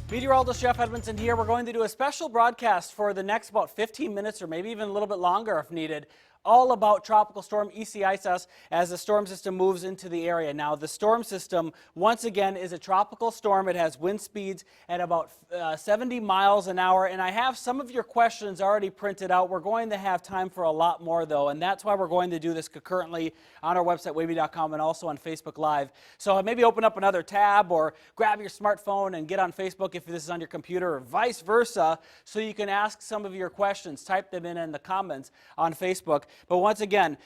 Meteorologist Jeff Edmondson here. We're going to do a special broadcast for the next about 15 minutes or maybe even a little bit longer if needed, all about Tropical Storm Isaias as the storm system moves into the area. Now, the storm system, once again, is a tropical storm. It has wind speeds at about 70 miles an hour, and I have some of your questions already printed out. We're going to have time for a lot more, though, and that's why we're going to do this concurrently on our website, wavy.com, and also on Facebook Live. So maybe open up another tab or grab your smartphone and get on Facebook if this is on your computer, or vice versa, so you can ask some of your questions. Type them in the comments on Facebook. But once again,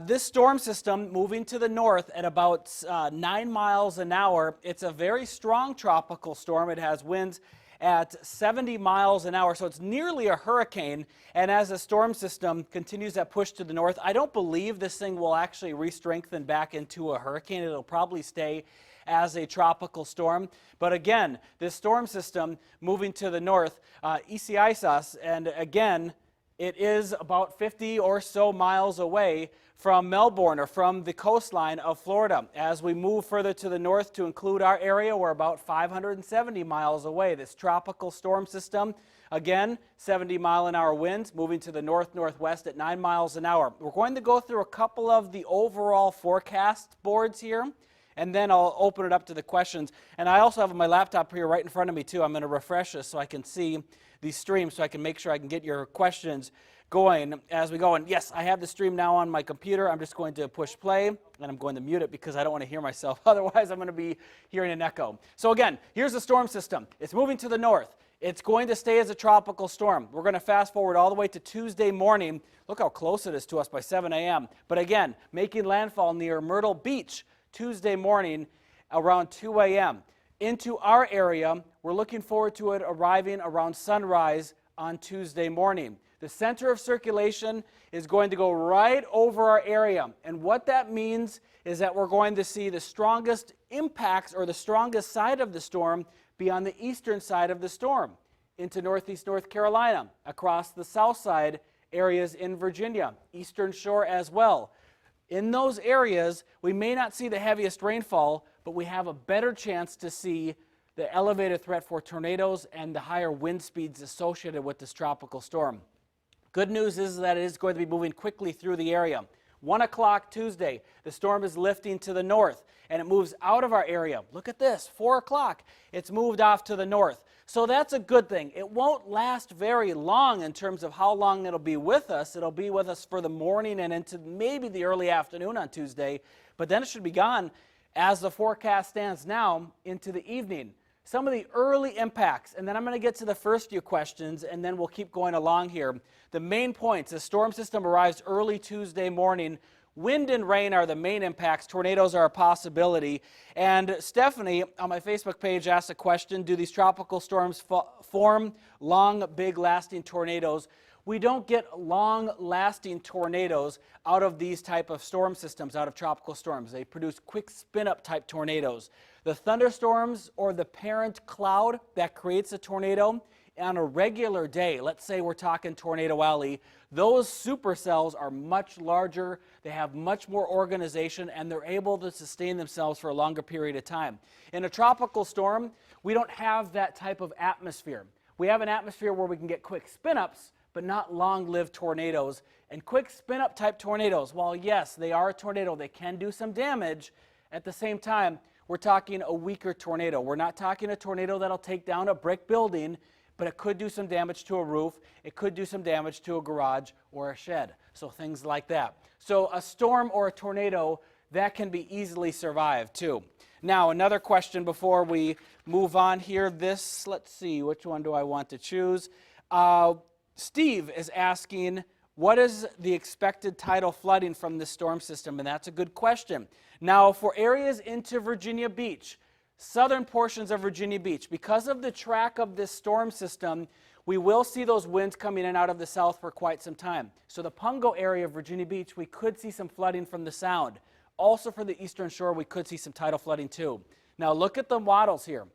this storm system moving to the north at about 9 miles an hour, it's a very strong tropical storm. It has winds at 70 miles an hour, so it's nearly a hurricane. And as the storm system continues that push to the north, I don't believe this thing will actually re-strengthen back into a hurricane. It'll probably stay as a tropical storm. But again, this storm system moving to the north, Isaias, and again, it is about 50 or so miles away from Melbourne or from the coastline of Florida. As we move further to the north to include our area, we're about 570 miles away. This tropical storm system, again, 70-mile-an-hour winds moving to the north-northwest at 9 miles an hour. We're going to go through a couple of the overall forecast boards here, and then I'll open it up to the questions. And I also have my laptop here right in front of me, too. I'm going to refresh this so I can see the stream, so I can make sure I can get your questions going as we go. And yes, I have the stream now on my computer. I'm just going to push play, and I'm going to mute it because I don't want to hear myself. Otherwise, I'm going to be hearing an echo. So again, here's the storm system. It's moving to the north. It's going to stay as a tropical storm. We're going to fast forward all the way to Tuesday morning. Look how close it is to us by 7 a.m. But again, making landfall near Myrtle Beach Tuesday morning around 2 a.m. Into our area, we're looking forward to it arriving around sunrise on Tuesday morning. The center of circulation is going to go right over our area. And what that means is that we're going to see the strongest impacts, or the strongest side of the storm, be on the eastern side of the storm, into northeast North Carolina, across the south side areas in Virginia, eastern shore as well. In those areas, we may not see the heaviest rainfall, but we have a better chance to see the elevated threat for tornadoes and the higher wind speeds associated with this tropical storm. Good news is that it is going to be moving quickly through the area. 1 o'clock Tuesday, the storm is lifting to the north, and it moves out of our area. Look at this, 4 o'clock, it's moved off to the north. So that's a good thing. It won't last very long in terms of how long it'll be with us. It'll be with us for the morning and into maybe the early afternoon on Tuesday, but then it should be gone, as the forecast stands now, into the evening. Some of the early impacts, and then I'm going to get to the first few questions, and then we'll keep going along here. The main points: the storm system arrives early Tuesday morning. Wind and rain are the main impacts. Tornadoes are a possibility. And Stephanie on my Facebook page asked a question: do these tropical storms form long, big, lasting tornadoes? We don't get long-lasting tornadoes out of these type of storm systems, out of tropical storms. They produce quick spin-up type tornadoes. The thunderstorms, or the parent cloud that creates a tornado, on a regular day, let's say we're talking Tornado Alley, those supercells are much larger, they have much more organization, and they're able to sustain themselves for a longer period of time. In a tropical storm, we don't have that type of atmosphere. We have an atmosphere where we can get quick spin-ups, but not long-lived tornadoes. And quick spin-up type tornadoes, while yes, they are a tornado, they can do some damage, at the same time, we're talking a weaker tornado. We're not talking a tornado that'll take down a brick building, but it could do some damage to a roof, it could do some damage to a garage or a shed, so things like that. So a storm or a tornado, that can be easily survived too. Now, another question before we move on here. Let's see, which one do I want to choose? Steve is asking, what is the expected tidal flooding from this storm system? And that's a good question. Now, for areas into Virginia Beach, southern portions of Virginia Beach, because of the track of this storm system, we will see those winds coming in and out of the south for quite some time. So the Pungo area of Virginia Beach, we could see some flooding from the sound. Also for the eastern shore, we could see some tidal flooding too. Now look at the models here.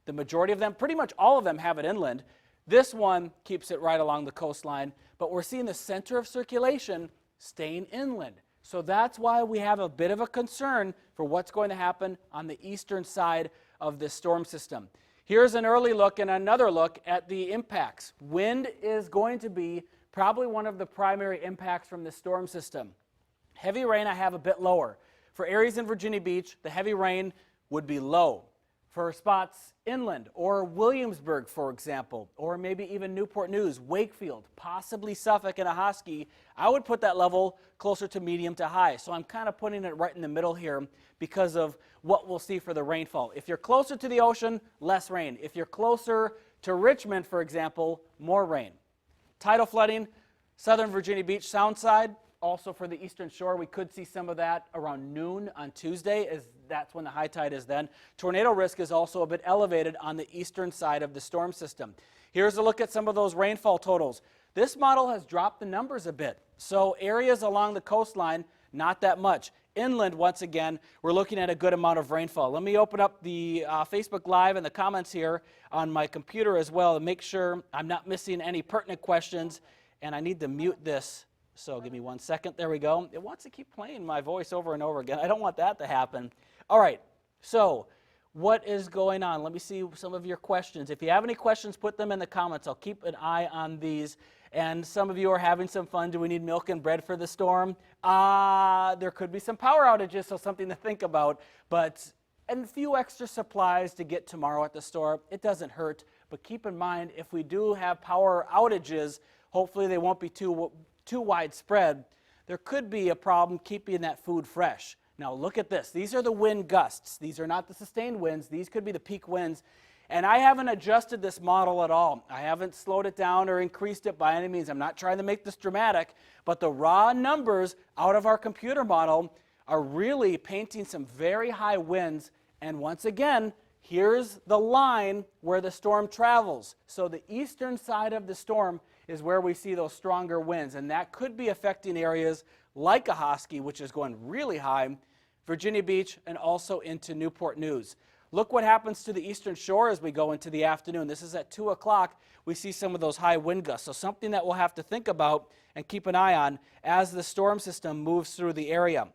The majority of them, pretty much all of them, have it inland. This one keeps it right along the coastline, but we're seeing the center of circulation staying inland. So that's why we have a bit of a concern for what's going to happen on the eastern side of this storm system. Here's an early look and another look at the impacts. Wind is going to be probably one of the primary impacts from the storm system. Heavy rain I have a bit lower. For areas in Virginia Beach, the heavy rain would be low. For spots inland or Williamsburg, for example, or maybe even Newport News, Wakefield, possibly Suffolk and Ahoskie, I would put that level closer to medium to high. So I'm kind of putting it right in the middle here because of what we'll see for the rainfall. If you're closer to the ocean, less rain. If you're closer to Richmond, for example, more rain. Tidal flooding, southern Virginia Beach sound side. Also for the eastern shore, we could see some of that around noon on Tuesday, as that's when the high tide is then. Tornado risk is also a bit elevated on the eastern side of the storm system. Here's a look at some of those rainfall totals. This model has dropped the numbers a bit. So areas along the coastline, not that much. Inland, once again, we're looking at a good amount of rainfall. Let me open up the Facebook Live and the comments here on my computer as well to make sure I'm not missing any pertinent questions. And I need to mute this. So give me 1 second. There we go. It wants to keep playing my voice over and over again. I don't want that to happen. All right. So what is going on? Let me see some of your questions. If you have any questions, put them in the comments. I'll keep an eye on these. And some of you are having some fun. Do we need milk and bread for the storm? There could be some power outages, so something to think about. And a few extra supplies to get tomorrow at the store. It doesn't hurt. But keep in mind, if we do have power outages, hopefully they won't be too widespread. There could be a problem keeping that food fresh. Now look at this. These are the wind gusts. These are not the sustained winds. These could be the peak winds. And I haven't adjusted this model at all. I haven't slowed it down or increased it by any means. I'm not trying to make this dramatic, but the raw numbers out of our computer model are really painting some very high winds. And once again, here's the line where the storm travels. So the eastern side of the storm is where we see those stronger winds, and that could be affecting areas like Ahoskie, which is going really high, Virginia Beach, and also into Newport News. Look what happens to the eastern shore as we go into the afternoon. This is at 2 o'clock. We see some of those high wind gusts, so something that we'll have to think about and keep an eye on as the storm system moves through the area.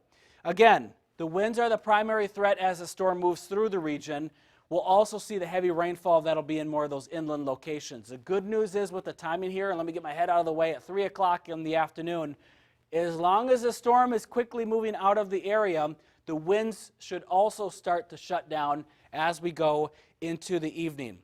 Again, the winds are the primary threat as the storm moves through the region. We'll also see the heavy rainfall that'll be in more of those inland locations. The good news is with the timing here, and let me get my head out of the way, at 3 o'clock in the afternoon, as long as the storm is quickly moving out of the area, the winds should also start to shut down as we go into the evening.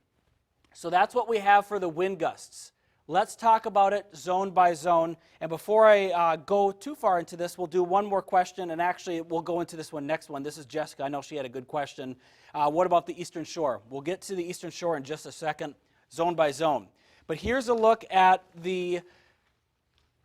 So that's what we have for the wind gusts. Let's talk about it zone by zone. And before I go too far into this, we'll do one more question, and actually we'll go into this next one. This is Jessica. I know she had a good question. What about the eastern shore? We'll get to the eastern shore in just a second, zone by zone. But here's a look at the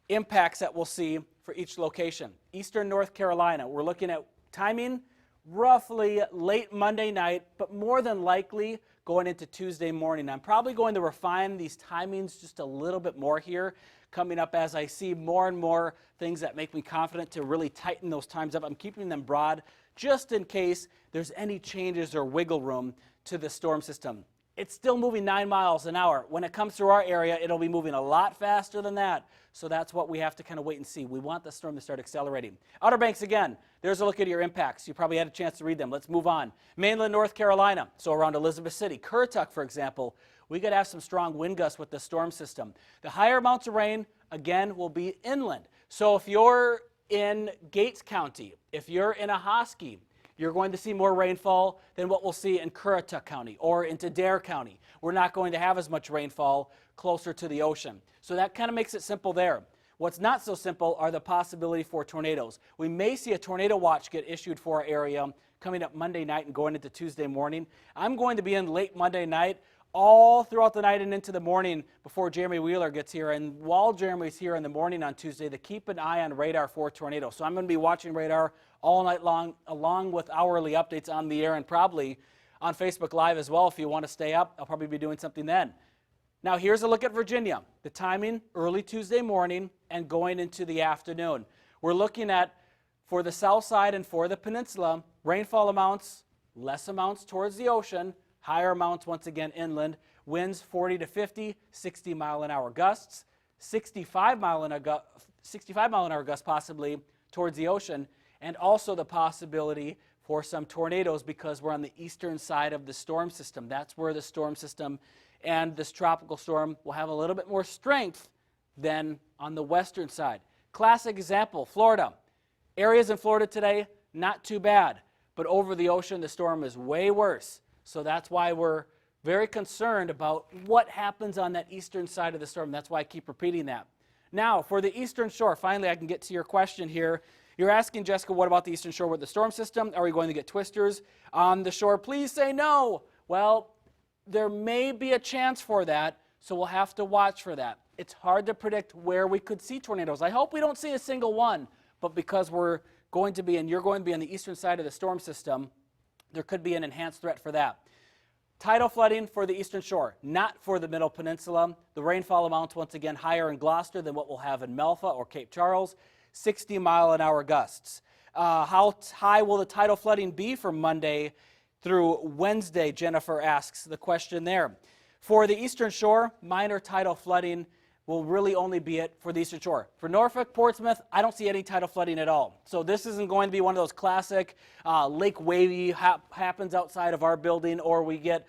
impacts that we'll see for each location. Eastern North Carolina, we're looking at timing roughly late Monday night, but more than likely going into Tuesday morning. I'm probably going to refine these timings just a little bit more here coming up as I see more and more things that make me confident to really tighten those times up. I'm keeping them broad just in case there's any changes or wiggle room to the storm system. It's still moving 9 miles an hour. When it comes through our area, it'll be moving a lot faster than that. So that's what we have to kind of wait and see. We want the storm to start accelerating. Outer Banks again, there's a look at your impacts. You probably had a chance to read them. Let's move on. Mainland North Carolina, so around Elizabeth City. Currituck, for example, we could have some strong wind gusts with the storm system. The higher amounts of rain, again, will be inland. So if you're in Gates County, if you're in Ahoskie, you're going to see more rainfall than what we'll see in Currituck County or into Dare County. We're not going to have as much rainfall closer to the ocean. So that kind of makes it simple there. What's not so simple are the possibility for tornadoes. We may see a tornado watch get issued for our area coming up Monday night and going into Tuesday morning. I'm going to be in late Monday night, all throughout the night and into the morning before Jeremy Wheeler gets here. And while Jeremy's here in the morning on Tuesday, to keep an eye on radar for tornadoes. So I'm going to be watching radar all night long, along with hourly updates on the air and probably on Facebook Live as well. If you want to stay up, I'll probably be doing something then. Now here's a look at Virginia. The timing, early Tuesday morning and going into the afternoon. We're looking at, for the south side and for the peninsula, rainfall amounts, less amounts towards the ocean, higher amounts once again inland, winds 40 to 50, 60 mile an hour gusts, 65 mile an hour gusts possibly towards the ocean, and also the possibility for some tornadoes because we're on the eastern side of the storm system. That's where the storm system and this tropical storm will have a little bit more strength than on the western side. Classic example, Florida. Areas in Florida today, not too bad, but over the ocean the storm is way worse. So that's why we're very concerned about what happens on that eastern side of the storm. That's why I keep repeating that. Now, for the eastern shore, finally I can get to your question here. You're asking, Jessica, what about the eastern shore with the storm system? Are we going to get twisters on the shore? Please say no. Well, there may be a chance for that, so we'll have to watch for that. It's hard to predict where we could see tornadoes. I hope we don't see a single one, but because we're going to be, and you're going to be on the eastern side of the storm system, there could be an enhanced threat for that. Tidal flooding for the eastern shore, not for the middle peninsula. The rainfall amounts, once again, higher in Gloucester than what we'll have in Melfa or Cape Charles. 60-mile-an-hour gusts. How high will the tidal flooding be from Monday through Wednesday? Jennifer asks the question there. For the eastern shore, minor tidal flooding will really only be it for the eastern shore. For Norfolk, Portsmouth, I don't see any tidal flooding at all. So this isn't going to be one of those classic lake wavy happens outside of our building, or we get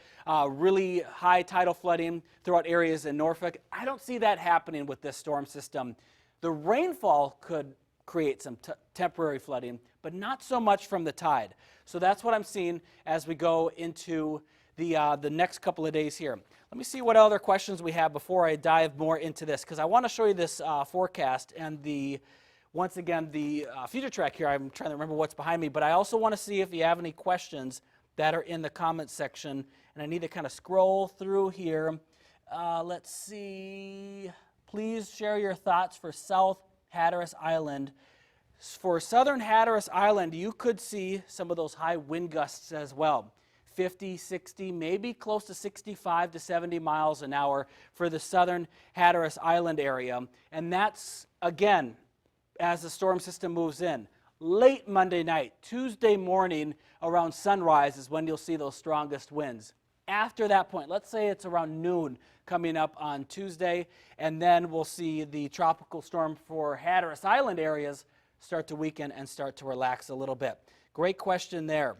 really high tidal flooding throughout areas in Norfolk. I don't see that happening with this storm system. The rainfall could create some temporary flooding, but not so much from the tide. So that's what I'm seeing as we go into the next couple of days here. Let me see what other questions we have before I dive more into this, because I want to show you this forecast and once again, the future track here. I'm trying to remember what's behind me, but I also want to see if you have any questions that are in the comments section, and I need to kind of scroll through here. Let's see. Please share your thoughts for South Hatteras Island. For Southern Hatteras Island, you could see some of those high wind gusts as well. 50, 60, maybe close to 65 to 70 miles an hour for the Southern Hatteras Island area. And that's, again, as the storm system moves in. Late Monday night, Tuesday morning around sunrise is when you'll see those strongest winds. After that point, let's say it's around noon coming up on Tuesday, and then we'll see the tropical storm for Hatteras Island areas start to weaken and start to relax a little bit. Great question there.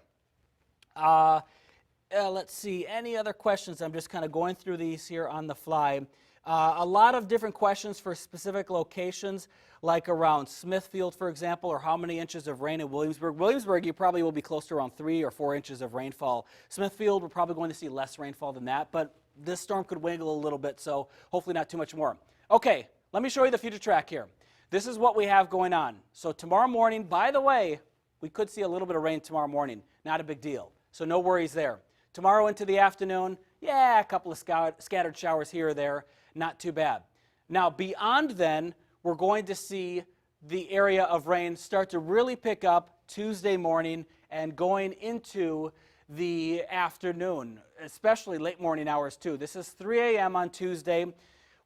Let's see, any other questions? I'm just kind of going through these here on the fly. A lot of different questions for specific locations, like around Smithfield, for example, or how many inches of rain in Williamsburg. Williamsburg, you probably will be close to around 3 or 4 inches of rainfall. Smithfield, we're probably going to see less rainfall than that, but this storm could wiggle a little bit, so hopefully not too much more. Okay, let me show you the future track here. This is what we have going on. So tomorrow morning, by the way, we could see a little bit of rain tomorrow morning. Not a big deal, so no worries there. Tomorrow into the afternoon, yeah, a couple of scattered showers here or there, not too bad. Now, beyond then, we're going to see the area of rain start to really pick up Tuesday morning and going into the afternoon, especially late morning hours too. This is 3 a.m. on Tuesday.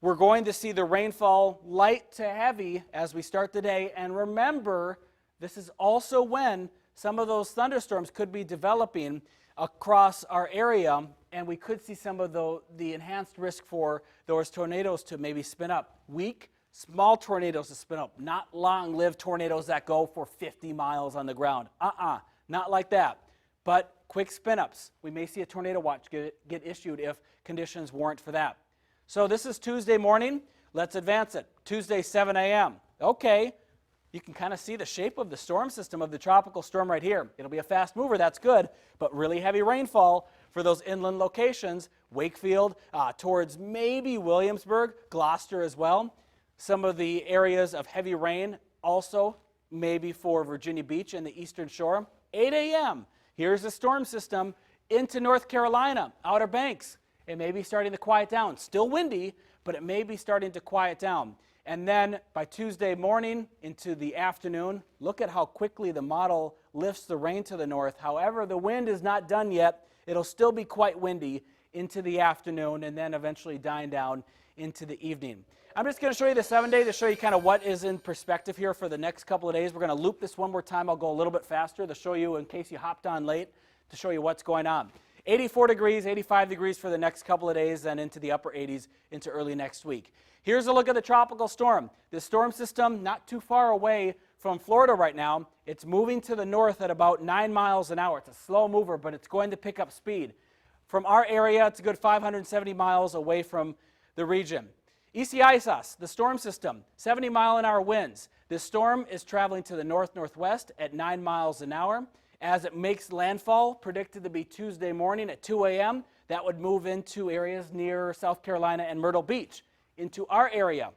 We're going to see the rainfall light to heavy as we start the day. And remember, this is also when some of those thunderstorms could be developing across our area, and we could see some of the enhanced risk for those tornadoes to maybe spin up. Weak, small tornadoes to spin up, not long-lived tornadoes that go for 50 miles on the ground. Not like that. But quick spin-ups. We may see a tornado watch get issued if conditions warrant for that. So this is Tuesday morning. Let's advance it. Tuesday, 7 a.m. Okay. You can kind of see the shape of the storm system of the tropical storm right here. It'll be a fast mover, that's good, but really heavy rainfall for those inland locations, Wakefield, towards maybe Williamsburg, Gloucester as well. Some of the areas of heavy rain also maybe for Virginia Beach and the eastern shore. 8 a.m. Here's the storm system into North Carolina, Outer Banks. It may be starting to quiet down. Still windy, but it may be starting to quiet down. And then by Tuesday morning into the afternoon, look at how quickly the model lifts the rain to the north. However, the wind is not done yet. It'll still be quite windy into the afternoon and then eventually dying down into the evening. I'm just going to show you the 7-day to show you kind of what is in perspective here for the next couple of days. We're going to loop this one more time. I'll go a little bit faster to show you, in case you hopped on late, to show you what's going on. 84 degrees, 85 degrees for the next couple of days, then into the upper 80s into early next week. Here's a look at the tropical storm. This storm system not too far away from Florida right now. It's moving to the north at about 9 miles an hour. It's a slow mover, but it's going to pick up speed. From our area, it's a good 570 miles away from the region. Isaias, the storm system, 70-mile-an-hour winds. This storm is traveling to the north-northwest at 9 miles an hour. As it makes landfall, predicted to be Tuesday morning at 2 a.m., that would move into areas near South Carolina and Myrtle Beach. Into our area,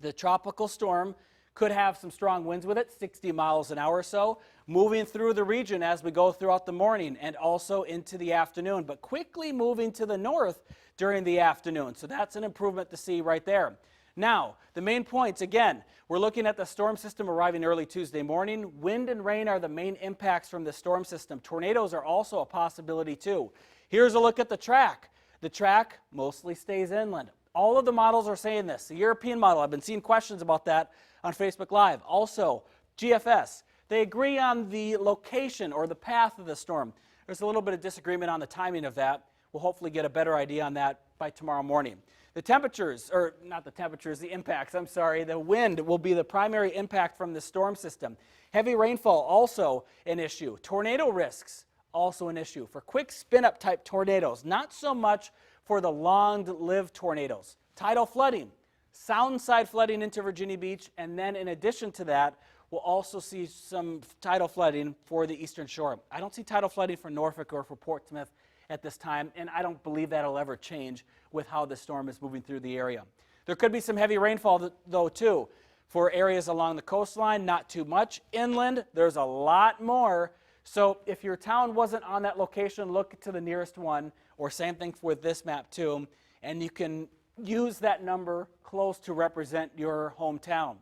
the tropical storm could have some strong winds with it, 60 miles an hour or so, moving through the region as we go throughout the morning and also into the afternoon, but quickly moving to the north during the afternoon. So that's an improvement to see right there. Now, the main points, again, we're looking at the storm system arriving early Tuesday morning. Wind and rain are the main impacts from the storm system. Tornadoes are also a possibility too. Here's a look at the TRAK. The TRAK mostly stays inland. All of the models are saying this. The European model, I've been seeing questions about that on Facebook Live. Also, GFS, they agree on the location or the path of the storm. There's a little bit of disagreement on the timing of that. We'll hopefully get a better idea on that by tomorrow morning. The temperatures, or not the temperatures, the impacts, I'm sorry, the wind will be the primary impact from the storm system. Heavy rainfall, also an issue. Tornado risks, also an issue. For quick spin-up type tornadoes, not so much for the long-lived tornadoes. Tidal flooding, sound side flooding into Virginia Beach, and then in addition to that, we'll also see some tidal flooding for the eastern shore. I don't see tidal flooding for Norfolk or for Portsmouth at this time, and I don't believe that'll ever change with how the storm is moving through the area. There could be some heavy rainfall, though, too, for areas along the coastline, not too much. Inland, there's a lot more. So if your town wasn't on that location, look to the nearest one, or same thing with this map, too, and you can use that number close to represent your hometown.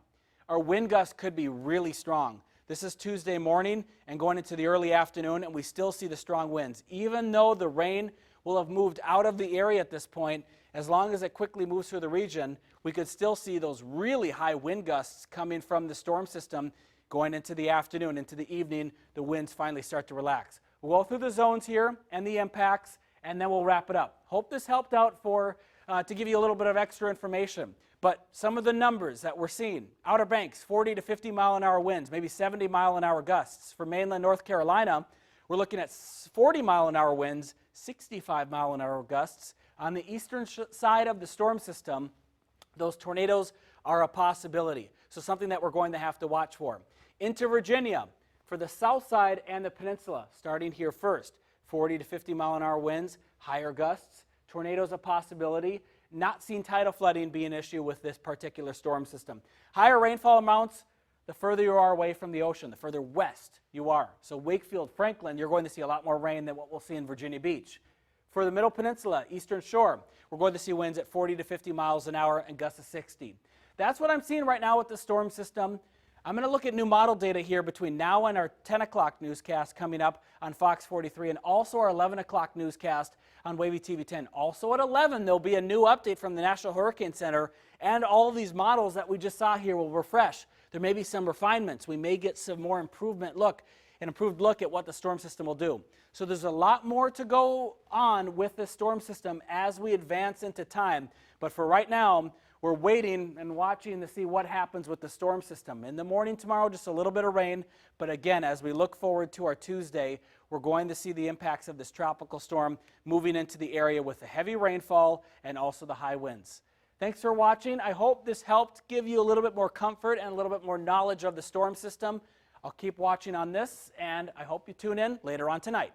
Our wind gusts could be really strong. This is Tuesday morning and going into the early afternoon, and we still see the strong winds. Even though the rain will have moved out of the area at this point, as long as it quickly moves through the region, we could still see those really high wind gusts coming from the storm system going into the afternoon. Into the evening, the winds finally start to relax. We'll go through the zones here and the impacts, and then we'll wrap it up. Hope this helped out to give you a little bit of extra information. But some of the numbers that we're seeing, Outer Banks, 40 to 50 mile an hour winds, maybe 70 mile an hour gusts. For mainland North Carolina, we're looking at 40 mile an hour winds, 65 mile an hour gusts. On the eastern side of the storm system, those tornadoes are a possibility. So something that we're going to have to watch for. Into Virginia, for the south side and the peninsula, starting here first, 40 to 50 mile an hour winds, higher gusts, tornadoes a possibility. Not seeing tidal flooding be an issue with this particular storm system. Higher rainfall amounts, the further you are away from the ocean, the further west you are. So Wakefield, Franklin, you're going to see a lot more rain than what we'll see in Virginia Beach. For the Middle Peninsula, Eastern Shore, we're going to see winds at 40 to 50 miles an hour and gusts of 60. That's what I'm seeing right now with the storm system. I'm going to look at new model data here between now and our 10 o'clock newscast coming up on Fox 43 and also our 11 o'clock newscast on Wavy TV 10. Also at 11, there'll be a new update from the National Hurricane Center, and all of these models that we just saw here will refresh. There may be some refinements. We may get some more an improved look at what the storm system will do. So there's a lot more to go on with this storm system as we advance into time. But for right now, we're waiting and watching to see what happens with the storm system. In the morning tomorrow, just a little bit of rain. But again, as we look forward to our Tuesday, we're going to see the impacts of this tropical storm moving into the area with the heavy rainfall and also the high winds. Thanks for watching. I hope this helped give you a little bit more comfort and a little bit more knowledge of the storm system. I'll keep watching on this, and I hope you tune in later on tonight.